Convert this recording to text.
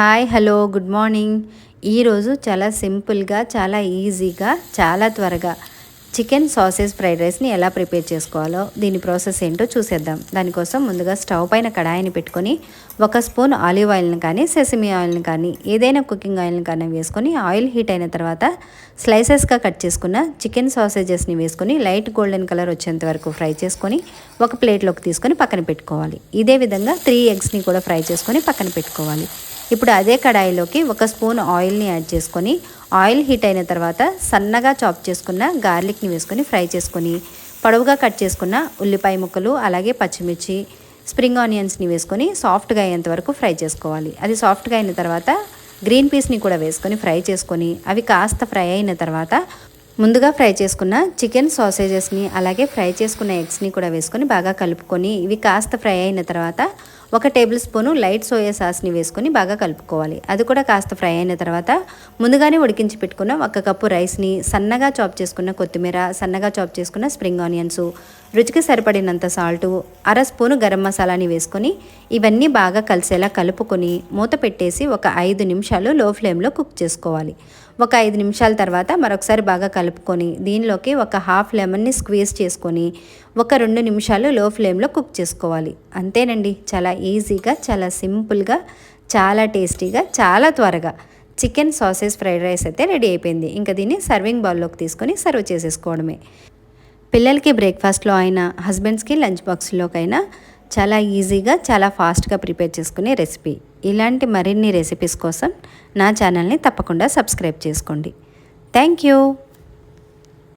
Hi hello good morning. ఈరోజు చాలా సింపుల్గా చాలా ఈజీగా చాలా త్వరగా చికెన్ సాసేజ్ ఫ్రైడ్ రైస్ని ఎలా ప్రిపేర్ చేసుకోవాలో దీని ప్రాసెస్ ఏంటో చూసేద్దాం. దానికోసం ముందుగా స్టవ్ పైన కడాయిని పెట్టుకొని 1 స్పూన్ ఆలివ్ ఆయిల్ని కానీ సెసమీ ఆయిల్ని కానీ ఏదైనా కుకింగ్ ఆయిల్ని కానీ వేసుకొని ఆయిల్ హీట్ అయిన తర్వాత స్లైసెస్గా కట్ చేసుకున్న చికెన్ సాసేజెస్ని వేసుకొని లైట్ గోల్డెన్ కలర్ వచ్చేంత వరకు ఫ్రై చేసుకొని ఒక ప్లేట్లోకి తీసుకొని పక్కన పెట్టుకోవాలి. ఇదే విధంగా 3 ఎగ్స్ని కూడా ఫ్రై చేసుకొని పక్కన పెట్టుకోవాలి. ఇప్పుడు అదే కడాయిలోకి 1 స్పూన్ ఆయిల్ని యాడ్ చేసుకొని ఆయిల్ హీట్ అయిన తర్వాత సన్నగా చాప్ చేసుకున్న గార్లిక్ని వేసుకొని ఫ్రై చేసుకొని పొడవుగా కట్ చేసుకున్న ఉల్లిపాయ ముక్కలు అలాగే పచ్చిమిర్చి స్ప్రింగ్ ఆనియన్స్ని వేసుకొని సాఫ్ట్గా అయ్యేంత వరకు ఫ్రై చేసుకోవాలి. అది సాఫ్ట్గా అయిన తర్వాత గ్రీన్ పీస్ని కూడా వేసుకొని ఫ్రై చేసుకొని అవి కాస్త ఫ్రై అయిన తర్వాత ముందుగా ఫ్రై చేసుకున్న చికెన్ సాసేజెస్ని అలాగే ఫ్రై చేసుకున్న ఎగ్స్ని కూడా వేసుకొని బాగా కలుపుకొని ఇవి కాస్త ఫ్రై అయిన తర్వాత 1 టేబుల్ స్పూను లైట్ సోయా సాస్ని వేసుకొని బాగా కలుపుకోవాలి. అది కూడా కాస్త ఫ్రై అయిన తర్వాత ముందుగానే ఉడికించి పెట్టుకున్న 1 కప్పు రైస్ని సన్నగా చాప్ చేసుకున్న కొత్తిమీర సన్నగా చాప్ చేసుకున్న స్ప్రింగ్ ఆనియన్స్ రుచికి సరిపడినంత సాల్టు 1/2 స్పూను గరం మసాలాని వేసుకొని ఇవన్నీ బాగా కలిసేలా కలుపుకొని మూత పెట్టేసి ఒక 5 నిమిషాలు లో ఫ్లేమ్లో కుక్ చేసుకోవాలి. ఒక 5 నిమిషాల తర్వాత మరొకసారి బాగా కలుపుకొని దీనిలోకి ఒక హాఫ్ లెమన్ని స్క్వీజ్ చేసుకొని ఒక 2 నిమిషాలు లో ఫ్లేమ్లో కుక్ చేసుకోవాలి. అంతేనండి, చాలా ఈజీగా చాలా సింపుల్గా చాలా టేస్టీగా చాలా త్వరగా చికెన్ సాసేజ్ ఫ్రైడ్ రైస్ అయితే రెడీ అయిపోయింది. ఇంకా దీన్ని సర్వింగ్ బౌల్లోకి తీసుకొని సర్వ్ చేసేసుకోవడమే. పిల్లలకి బ్రేక్ఫాస్ట్లో అయినా హస్బెండ్స్కి లంచ్ బాక్స్లోకైనా చాలా ఈజీగా చాలా ఫాస్ట్గా ప్రిపేర్ చేసుకునే రెసిపీ. ఇలాంటి మరిన్ని రెసిపీస్ కోసం నా ఛానల్ని తప్పకుండా సబ్స్క్రైబ్ చేసుకోండి. Thank you.